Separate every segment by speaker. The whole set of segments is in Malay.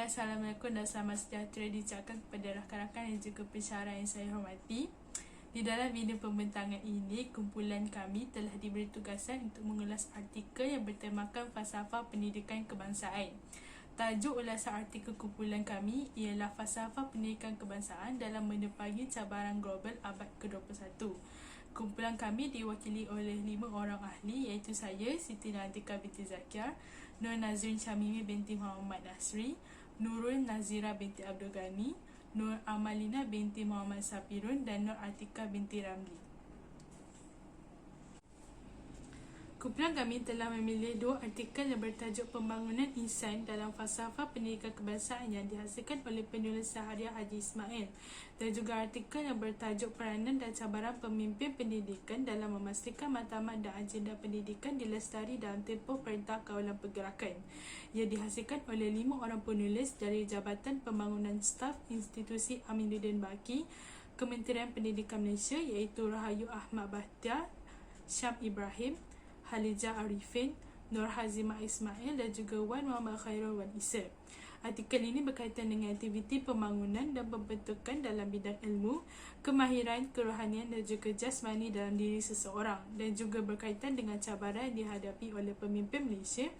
Speaker 1: Assalamualaikum dan selamat sejahtera diucapkan kepada rakan-rakan dan juga pensyarah yang saya hormati. Di dalam video pembentangan ini, kumpulan kami telah diberi tugasan untuk mengulas artikel yang bertemakan falsafah pendidikan kebangsaan. Tajuk ulasan artikel kumpulan kami ialah Falsafah Pendidikan Kebangsaan dalam Menepani Cabaran Global Abad ke-21. Kumpulan kami diwakili oleh 5 orang ahli, iaitu saya, Siti Nadika binti Zakiar, Nur Nazrin Syamimi binti Muhammad Nasri, Nurul Nazira binti Abdul Ghani, Nur Amalina binti Muhammad Sapirun dan Nur Atika binti Ramli. Kumpulan kami telah memilih 2 artikel yang bertajuk Pembangunan Insan dalam Falsafah Pendidikan Kebangsaan yang dihasilkan oleh penulis Sahariah Haji Ismail, dan juga artikel yang bertajuk Peranan dan Cabaran Pemimpin Pendidikan dalam Memastikan Matlamat dan Agenda Pendidikan dilestari dalam tempoh Perintah Kawalan Pergerakan, yang dihasilkan oleh 5 orang penulis dari Jabatan Pembangunan Staf Institusi Aminuddin Baki, Kementerian Pendidikan Malaysia, iaitu Rahayu Ahmad Bahtiar, Syam Ibrahim, Halijah Arifin, Nur Hazimah Ismail dan juga Wan Muhammad Khairul Wan Isa. Artikel ini berkaitan dengan aktiviti pembangunan dan pembentukan dalam bidang ilmu, kemahiran, kerohanian dan juga jasmani dalam diri seseorang, dan juga berkaitan dengan cabaran yang dihadapi oleh pemimpin Malaysia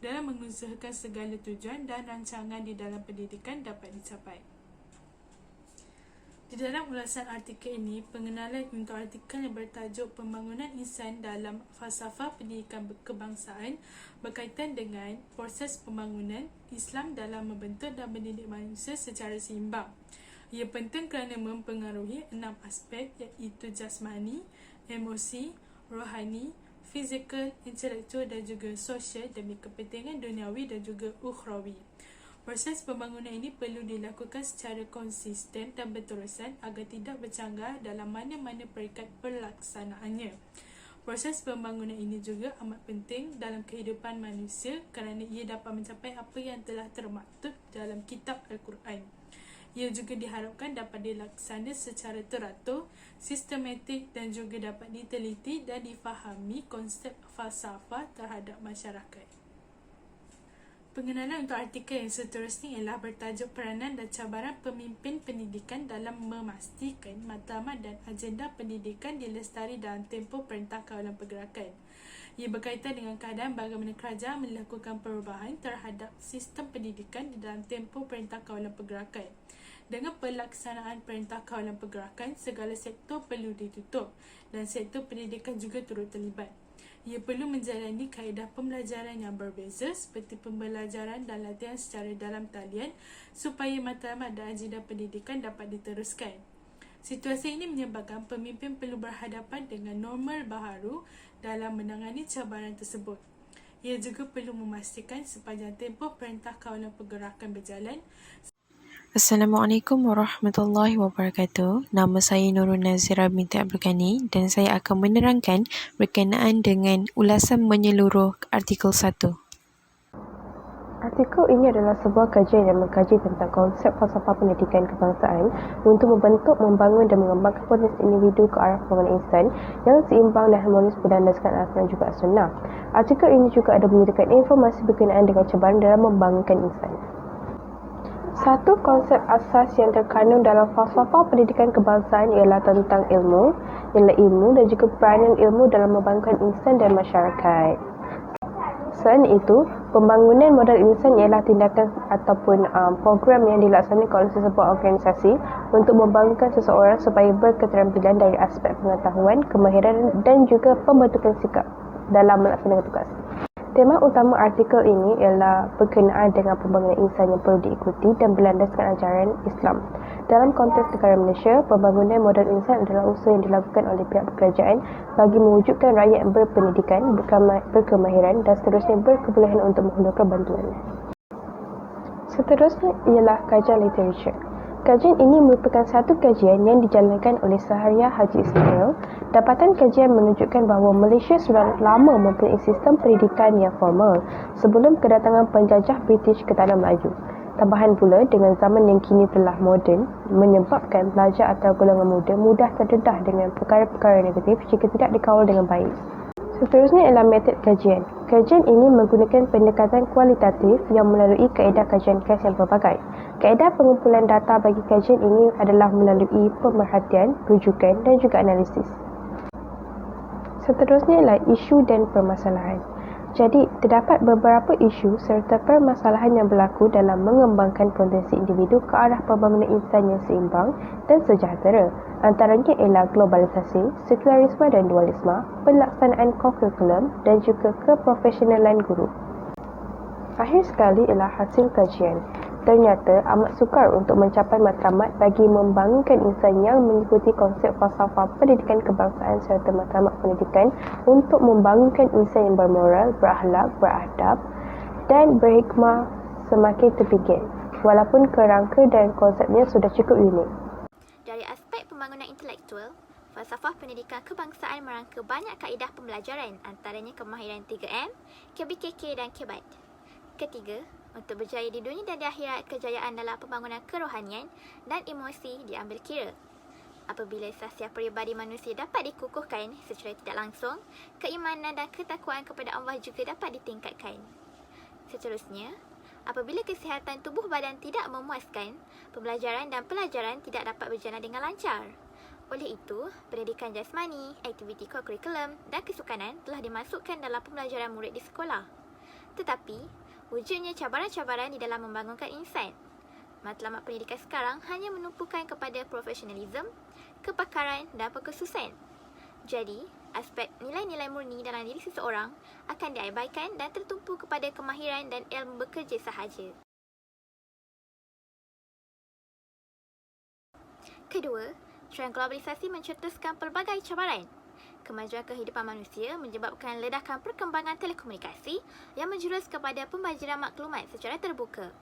Speaker 1: dalam mengusahakan segala tujuan dan rancangan di dalam pendidikan dapat dicapai. Di dalam ulasan artikel ini, pengenalan untuk artikel yang bertajuk Pembangunan Insan dalam Falsafah Pendidikan Kebangsaan berkaitan dengan proses pembangunan Islam dalam membentuk dan mendidik manusia secara seimbang. Ia penting kerana mempengaruhi 6 aspek, iaitu jasmani, emosi, rohani, fizikal, intelektual dan juga sosial demi kepentingan duniawi dan juga ukhrawi. Proses pembangunan ini perlu dilakukan secara konsisten dan berterusan agar tidak bercanggah dalam mana-mana peringkat pelaksanaannya. Proses pembangunan ini juga amat penting dalam kehidupan manusia kerana ia dapat mencapai apa yang telah termaktub dalam kitab Al-Quran. Ia juga diharapkan dapat dilaksana secara teratur, sistematik dan juga dapat diteliti dan difahami konsep falsafah terhadap masyarakat. Pengenalan untuk artikel yang seterusnya ialah bertajuk Peranan dan Cabaran Pemimpin Pendidikan dalam Memastikan Matlamat dan Agenda Pendidikan dilestari dalam tempoh Perintah Kawalan Pergerakan. Ia berkaitan dengan keadaan bagaimana kerajaan melakukan perubahan terhadap sistem pendidikan di dalam tempoh Perintah Kawalan Pergerakan. Dengan pelaksanaan Perintah Kawalan Pergerakan, segala sektor perlu ditutup dan sektor pendidikan juga turut terlibat. Ia perlu menjalani kaedah pembelajaran yang berbeza seperti pembelajaran dan latihan secara dalam talian supaya matlamat dan agenda pendidikan dapat diteruskan. Situasi ini menyebabkan pemimpin perlu berhadapan dengan normal baharu dalam menangani cabaran tersebut. Ia juga perlu memastikan sepanjang tempoh Perintah Kawalan Pergerakan berjalan.
Speaker 2: Assalamualaikum warahmatullahi wabarakatuh. Nama saya Nurul Nazira binti Abdul Ghani dan saya akan menerangkan berkenaan dengan ulasan menyeluruh artikel 1.
Speaker 3: Artikel ini adalah sebuah kajian yang mengkaji tentang konsep falsafah pendidikan kebangsaan untuk membentuk, membangun dan mengembangkan potensi individu ke arah pembangunan insan yang seimbang dan harmonis berdasarkan Al-Quran dan juga As-Sunnah. Artikel ini juga ada menyediakan informasi berkenaan dengan cabaran dalam membangunkan insan. Satu konsep asas yang terkandung dalam falsafah pendidikan kebangsaan ialah tentang ilmu, nilai ilmu dan juga peranan ilmu dalam membangunkan insan dan masyarakat. Selain itu, pembangunan modal insan ialah tindakan ataupun program yang dilaksanakan oleh sesebuah organisasi untuk membangunkan seseorang supaya berketerampilan dari aspek pengetahuan, kemahiran dan juga pembentukan sikap dalam melaksanakan tugas. Tema utama artikel ini ialah berkenaan dengan pembangunan insan yang perlu diikuti dan berlandaskan ajaran Islam. Dalam konteks negara Malaysia, pembangunan modal insan adalah usaha yang dilakukan oleh pihak kerajaan bagi mewujudkan rakyat yang berpendidikan, berkemahiran dan seterusnya berkebolehan untuk menghulurkan bantuan. Seterusnya ialah kajian literatur. Kajian ini merupakan satu kajian yang dijalankan oleh Sahariah Haji Ismail. Dapatan kajian menunjukkan bahawa Malaysia sudah lama mempunyai sistem pendidikan yang formal sebelum kedatangan penjajah British ke Tanah Melayu. Tambahan pula, dengan zaman yang kini telah moden, menyebabkan pelajar atau golongan muda mudah terdedah dengan perkara-perkara negatif jika tidak dikawal dengan baik. Seterusnya ialah metod kajian. Kajian ini menggunakan pendekatan kualitatif yang melalui kaedah kajian kes yang pelbagai. Kaedah pengumpulan data bagi kajian ini adalah melalui pemerhatian, rujukan dan juga analisis. Seterusnya ialah isu dan permasalahan. Jadi, terdapat beberapa isu serta permasalahan yang berlaku dalam mengembangkan potensi individu ke arah pembangunan insan yang seimbang dan sejahtera. Antaranya ialah globalisasi, sekularisme dan dualisme, pelaksanaan kurikulum dan juga keprofesionalan guru. Akhir sekali ialah hasil kajian. Ternyata amat sukar untuk mencapai matlamat bagi membangunkan insan yang mengikuti konsep falsafah pendidikan kebangsaan serta matlamat pendidikan untuk membangunkan insan yang bermoral, berakhlak, beradab dan berhikmah semakin terfikir. Walaupun kerangka dan konsepnya sudah cukup unik.
Speaker 4: Dari aspek pembangunan intelektual, falsafah pendidikan kebangsaan merangka banyak kaedah pembelajaran, antaranya kemahiran 3M, KBKK dan KEBAT. Ketiga, untuk berjaya di dunia dan di akhirat, kejayaan dalam pembangunan kerohanian dan emosi diambil kira. Apabila sahsiah peribadi manusia dapat dikukuhkan secara tidak langsung, keimanan dan ketakwaan kepada Allah juga dapat ditingkatkan. Seterusnya, apabila kesihatan tubuh badan tidak memuaskan, pembelajaran dan pelajaran tidak dapat berjalan dengan lancar. Oleh itu, pendidikan jasmani, aktiviti kurikulum dan kesukanan telah dimasukkan dalam pembelajaran murid di sekolah. Tetapi, wujudnya cabaran-cabaran di dalam membangunkan insan. Matlamat pendidikan sekarang hanya menumpukan kepada profesionalisme, kepakaran dan kekhususan. Jadi, aspek nilai-nilai murni dalam diri seseorang akan diabaikan dan tertumpu kepada kemahiran dan ilmu bekerja sahaja. Kedua, trend globalisasi mencetuskan pelbagai cabaran. Kemajuan kehidupan manusia menyebabkan ledakan perkembangan telekomunikasi yang menjurus kepada pembaziran maklumat secara terbuka.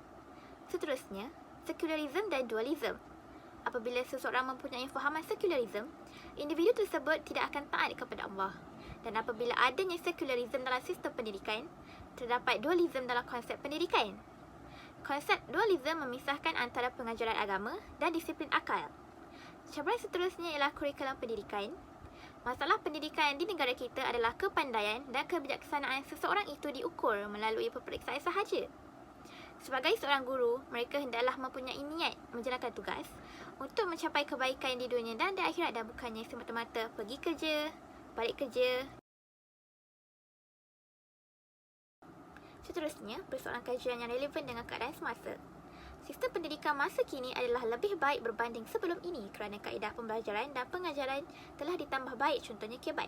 Speaker 4: Seterusnya, sekularisme dan dualisme. Apabila seseorang mempunyai fahaman sekularisme, individu tersebut tidak akan taat kepada Allah. Dan apabila adanya sekularisme dalam sistem pendidikan, terdapat dualisme dalam konsep pendidikan. Konsep dualisme memisahkan antara pengajaran agama dan disiplin akal. Cabaran seterusnya ialah kurikulum pendidikan. Masalah pendidikan di negara kita adalah kepandaian dan kebijaksanaan seseorang itu diukur melalui peperiksaan sahaja. Sebagai seorang guru, mereka hendaklah mempunyai niat menjalankan tugas untuk mencapai kebaikan di dunia dan di akhirat dan bukannya semata-mata pergi kerja, balik kerja. Seterusnya, persoalan kajian yang relevan dengan keadaan semasa. Sistem pendidikan masa kini adalah lebih baik berbanding sebelum ini kerana kaedah pembelajaran dan pengajaran telah ditambah baik, contohnya KEBAT.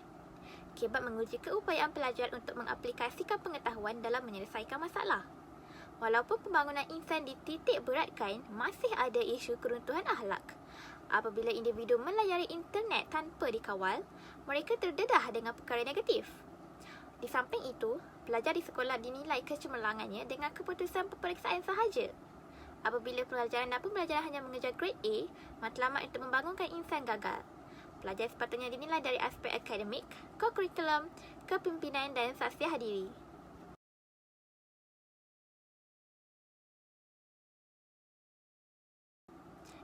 Speaker 4: KEBAT menguji keupayaan pelajar untuk mengaplikasikan pengetahuan dalam menyelesaikan masalah. Walaupun pembangunan insan dititik beratkan, masih ada isu keruntuhan akhlak. Apabila individu melayari internet tanpa dikawal, mereka terdedah dengan perkara negatif. Di samping itu, pelajar di sekolah dinilai kecemerlangannya dengan keputusan peperiksaan sahaja. Apabila pelajaran dan pembelajaran hanya mengejar grade A, matlamat untuk membangunkan insan gagal. Pelajar sepatutnya dinilai dari aspek akademik, kurikulum, kepimpinan dan sahsiah diri.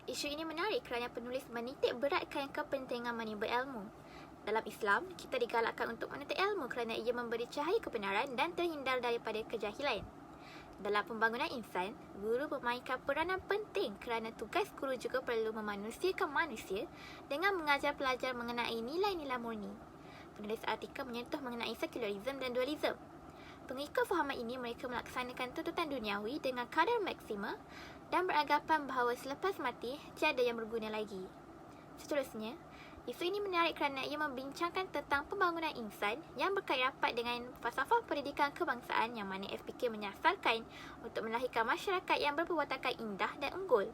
Speaker 4: Isu ini menarik kerana penulis menitik beratkan kepentingan menimba ilmu. Dalam Islam, kita digalakkan untuk menuntut ilmu kerana ia memberi cahaya kebenaran dan terhindar daripada kejahilan. Dalam pembangunan insan, guru memainkan peranan penting kerana tugas guru juga perlu memanusiakan manusia dengan mengajar pelajar mengenai nilai-nilai murni. Penulis artikel menyentuh mengenai sekularisme dan dualisme. Pengikut fahaman ini, mereka melaksanakan tuntutan duniawi dengan kadar maksima dan beranggapan bahawa selepas mati, tiada yang berguna lagi. Seterusnya, isu ini menarik kerana ia membincangkan tentang pembangunan insan yang berkait rapat dengan falsafah pendidikan kebangsaan yang mana FPK menyasarkan untuk melahirkan masyarakat yang berperwatakan indah dan unggul.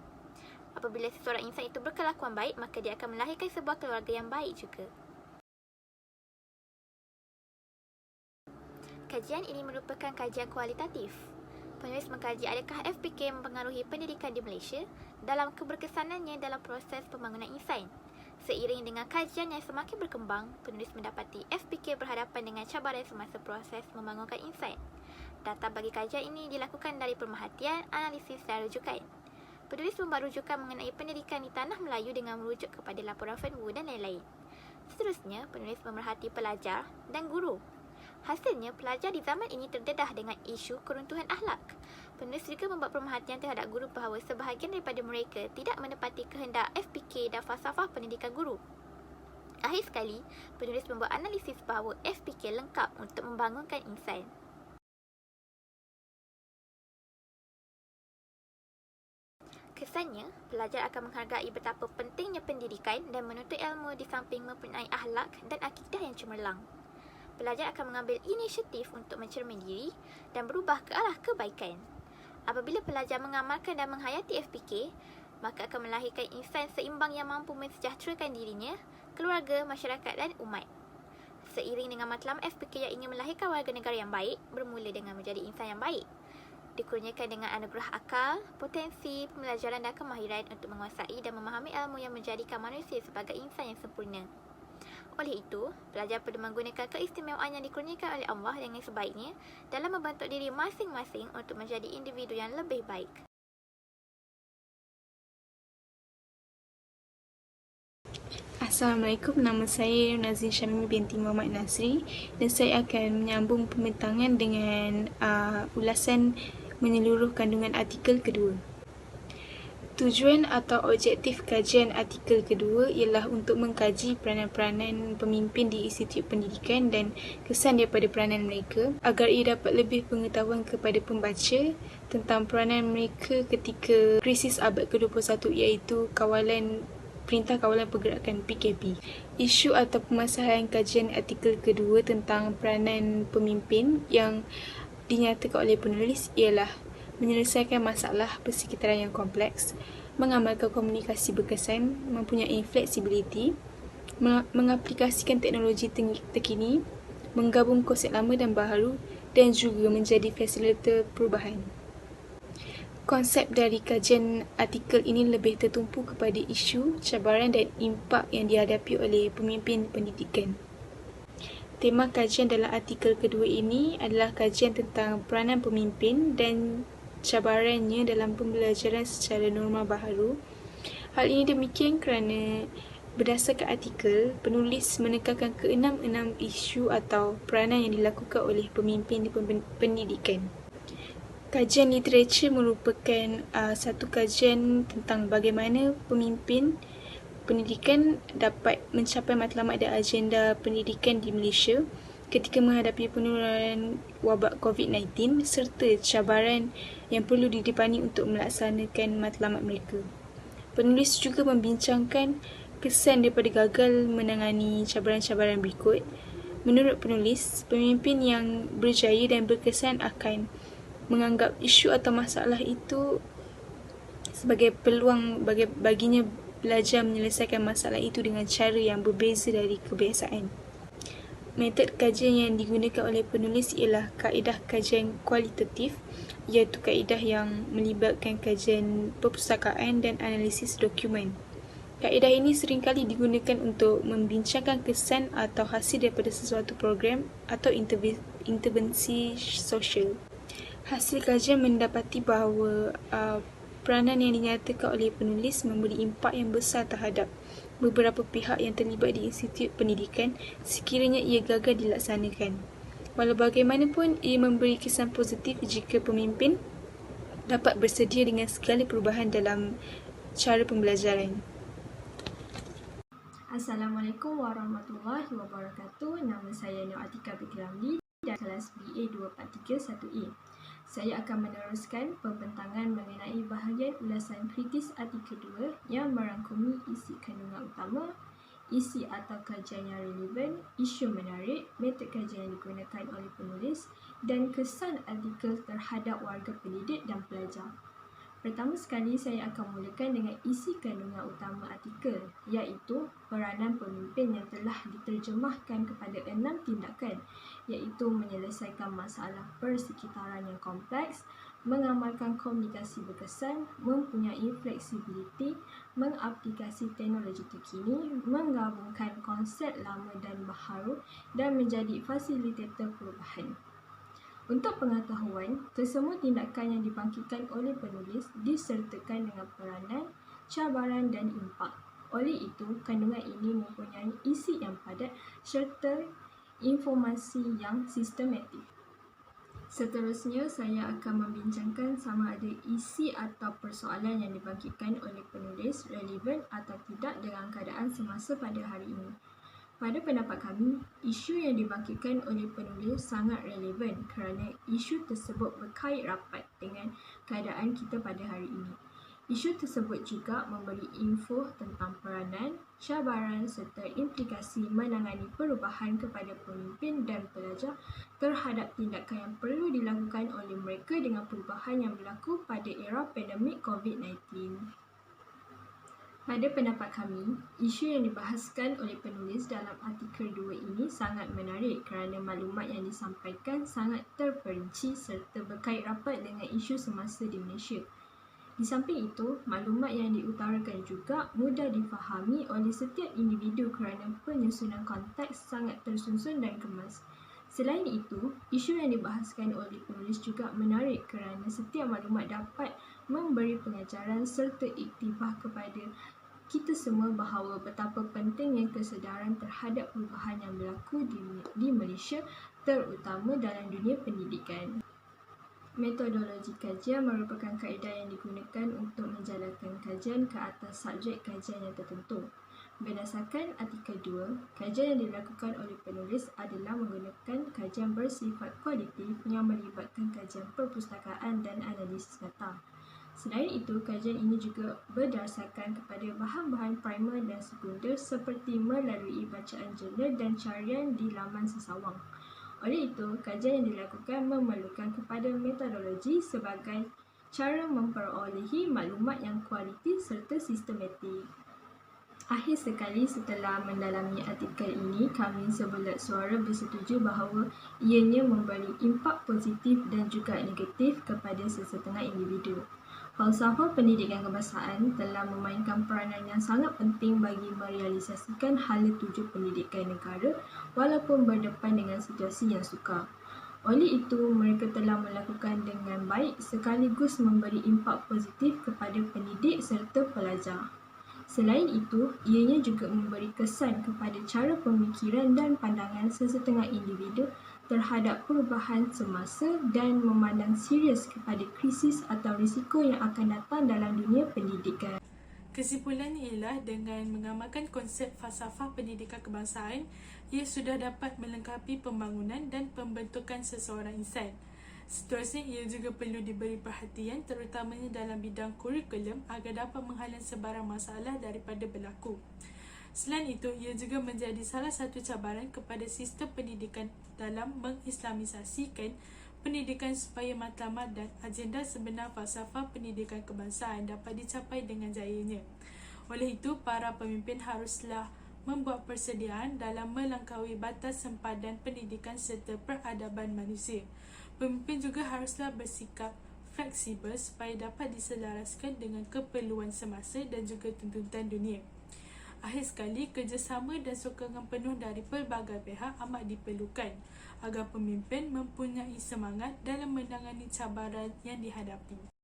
Speaker 4: Apabila seseorang insan itu berkelakuan baik, maka dia akan melahirkan sebuah keluarga yang baik juga. Kajian ini merupakan kajian kualitatif. Penulis mengkaji adakah FPK mempengaruhi pendidikan di Malaysia dalam keberkesanannya dalam proses pembangunan insan. Seiring dengan kajian yang semakin berkembang, penulis mendapati FPK berhadapan dengan cabaran semasa proses membangunkan insan. Data bagi kajian ini dilakukan dari pemerhatian, analisis dan rujukan. Penulis membuat rujukan mengenai pendidikan di Tanah Melayu dengan merujuk kepada laporan Fenwu dan lain-lain. Seterusnya, penulis memerhati pelajar dan guru. Hasilnya, pelajar di zaman ini terdedah dengan isu keruntuhan akhlak. Penulis juga membuat pemerhatian terhadap guru bahawa sebahagian daripada mereka tidak menepati kehendak FPK dan falsafah pendidikan guru. Akhir sekali, penulis membuat analisis bahawa FPK lengkap untuk membangunkan insan. Kesannya, pelajar akan menghargai betapa pentingnya pendidikan dan menuntut ilmu di samping mempunyai akhlak dan akidah yang cemerlang. Pelajar akan mengambil inisiatif untuk mencermin diri dan berubah ke arah kebaikan. Apabila pelajar mengamalkan dan menghayati FPK, maka akan melahirkan insan seimbang yang mampu mensejahterakan dirinya, keluarga, masyarakat dan umat. Seiring dengan matlamat FPK yang ingin melahirkan warga negara yang baik, bermula dengan menjadi insan yang baik. Dikurniakan dengan anugerah akal, potensi, pembelajaran dan kemahiran untuk menguasai dan memahami ilmu yang menjadikan manusia sebagai insan yang sempurna. Oleh itu, pelajar perlu menggunakan keistimewaan yang dikurniakan oleh Allah dengan sebaiknya dalam membentuk diri masing-masing untuk menjadi individu yang lebih baik.
Speaker 1: Assalamualaikum, nama saya Nazin Syamimi binti Muhammad Nasri dan saya akan menyambung pembentangan dengan ulasan menyeluruh kandungan artikel kedua. Tujuan atau objektif kajian artikel kedua ialah untuk mengkaji peranan-peranan pemimpin di institut pendidikan dan kesan daripada peranan mereka agar ia dapat lebih pengetahuan kepada pembaca tentang peranan mereka ketika krisis abad ke-21 iaitu Perintah Kawalan Pergerakan PKP. Isu atau permasalahan kajian artikel kedua tentang peranan pemimpin yang dinyatakan oleh penulis ialah menyelesaikan masalah persekitaran yang kompleks, mengamalkan komunikasi berkesan, mempunyai fleksibiliti, mengaplikasikan teknologi terkini, menggabung konsep lama dan baharu dan juga menjadi fasilitator perubahan. Konsep dari kajian artikel ini lebih tertumpu kepada isu, cabaran dan impak yang dihadapi oleh pemimpin pendidikan. Tema kajian dalam artikel kedua ini adalah kajian tentang peranan pemimpin dan cabarannya dalam pembelajaran secara norma baharu. Hal ini demikian kerana berdasarkan artikel, penulis menekankan ke-6 isu atau peranan yang dilakukan oleh pemimpin di pendidikan. Kajian literatur merupakan satu kajian tentang bagaimana pemimpin pendidikan dapat mencapai matlamat dan agenda pendidikan di Malaysia ketika menghadapi penularan wabak COVID-19 serta cabaran yang perlu didepani untuk melaksanakan matlamat mereka. Penulis juga membincangkan kesan daripada gagal menangani cabaran-cabaran berikut. Menurut penulis, pemimpin yang berjaya dan berkesan akan menganggap isu atau masalah itu sebagai peluang baginya belajar menyelesaikan masalah itu dengan cara yang berbeza dari kebiasaan. Metod kajian yang digunakan oleh penulis ialah kaedah kajian kualitatif, iaitu kaedah yang melibatkan kajian perpustakaan dan analisis dokumen. Kaedah ini seringkali digunakan untuk membincangkan kesan atau hasil daripada sesuatu program atau intervensi sosial. Hasil kajian mendapati bahawa peranan yang dinyatakan oleh penulis memberi impak yang besar terhadap beberapa pihak yang terlibat di institut pendidikan sekiranya ia gagal dilaksanakan. Walau bagaimanapun, ia memberi kesan positif jika pemimpin dapat bersedia dengan segala perubahan dalam cara pembelajaran.
Speaker 5: Assalamualaikum warahmatullahi wabarakatuh. Nama saya Nur Atika binti Ramli dan kelas BA 243 1A. Saya akan meneruskan pembentangan mengenai bahagian ulasan kritis artikel 2 yang merangkumi isi kandungan utama, isi atau kajian yang relevan, isu menarik, metod kajian yang digunakan oleh penulis dan kesan artikel terhadap warga pendidik dan pelajar. Pertama sekali, saya akan mulakan dengan isi kandungan utama artikel, iaitu peranan pemimpin yang telah diterjemahkan kepada 6 tindakan, iaitu menyelesaikan masalah persekitaran yang kompleks, mengamalkan komunikasi berkesan, mempunyai fleksibiliti, mengaplikasi teknologi terkini, menggabungkan konsep lama dan baharu dan menjadi fasilitator perubahan. Untuk pengetahuan, kesemua tindakan yang dibangkitkan oleh penulis disertakan dengan peranan, cabaran dan impak. Oleh itu, kandungan ini mempunyai isi yang padat serta informasi yang sistematik. Seterusnya, saya akan membincangkan sama ada isi atau persoalan yang dibangkitkan oleh penulis relevan atau tidak dengan keadaan semasa pada hari ini. Pada pendapat kami, isu yang dibangkitkan oleh penulis sangat relevan kerana isu tersebut berkait rapat dengan keadaan kita pada hari ini. Isu tersebut juga memberi info tentang peranan, cabaran serta implikasi menangani perubahan kepada pemimpin dan pelajar terhadap tindakan yang perlu dilakukan oleh mereka dengan perubahan yang berlaku pada era pandemik COVID-19. Pada pendapat kami, isu yang dibahaskan oleh penulis dalam artikel 2 ini sangat menarik kerana maklumat yang disampaikan sangat terperinci serta berkait rapat dengan isu semasa di Malaysia. Di samping itu, maklumat yang diutarakan juga mudah difahami oleh setiap individu kerana penyusunan konteks sangat tersusun dan kemas. Selain itu, isu yang dibahaskan oleh penulis juga menarik kerana setiap maklumat dapat memberi pengajaran serta iktibar kepada kita semua bahawa betapa pentingnya kesedaran terhadap perubahan yang berlaku di Malaysia, terutama dalam dunia pendidikan. Metodologi kajian merupakan kaedah yang digunakan untuk menjalankan kajian ke atas subjek kajian yang tertentu. Berdasarkan artikel 2, kajian yang dilakukan oleh penulis adalah menggunakan kajian bersifat kualitatif yang melibatkan kajian perpustakaan dan analisis data. Selain itu, kajian ini juga berdasarkan kepada bahan-bahan primer dan sekunder seperti melalui bacaan jurnal dan carian di laman sesawang. Oleh itu, kajian yang dilakukan memerlukan kepada metodologi sebagai cara memperolehi maklumat yang kualitatif serta sistematik. Akhir sekali, setelah mendalami artikel ini, kami sebulat suara bersetuju bahawa ianya memberi impak positif dan juga negatif kepada sesetengah individu. Falsafah pendidikan kebangsaan telah memainkan peranan yang sangat penting bagi merealisasikan hala tuju pendidikan negara walaupun berdepan dengan situasi yang sukar. Oleh itu, mereka telah melakukan dengan baik sekaligus memberi impak positif kepada pendidik serta pelajar. Selain itu, ianya juga memberi kesan kepada cara pemikiran dan pandangan sesetengah individu terhadap perubahan semasa dan memandang serius kepada krisis atau risiko yang akan datang dalam dunia pendidikan.
Speaker 1: Kesimpulannya ialah dengan mengamalkan konsep falsafah pendidikan kebangsaan, ia sudah dapat melengkapi pembangunan dan pembentukan seseorang insan. Seterusnya, ia juga perlu diberi perhatian terutamanya dalam bidang kurikulum agar dapat menghalang sebarang masalah daripada berlaku. Selain itu, ia juga menjadi salah satu cabaran kepada sistem pendidikan dalam mengislamisasikan pendidikan supaya matlamat dan agenda sebenar falsafah pendidikan kebangsaan dapat dicapai dengan jayanya. Oleh itu, para pemimpin haruslah membuat persediaan dalam melangkaui batas sempadan pendidikan serta peradaban manusia. Pemimpin juga haruslah bersikap fleksibel supaya dapat diselaraskan dengan keperluan semasa dan juga tuntutan dunia. Akhir sekali, kerjasama dan sokongan penuh dari pelbagai pihak amat diperlukan agar pemimpin mempunyai semangat dalam menangani cabaran yang dihadapi.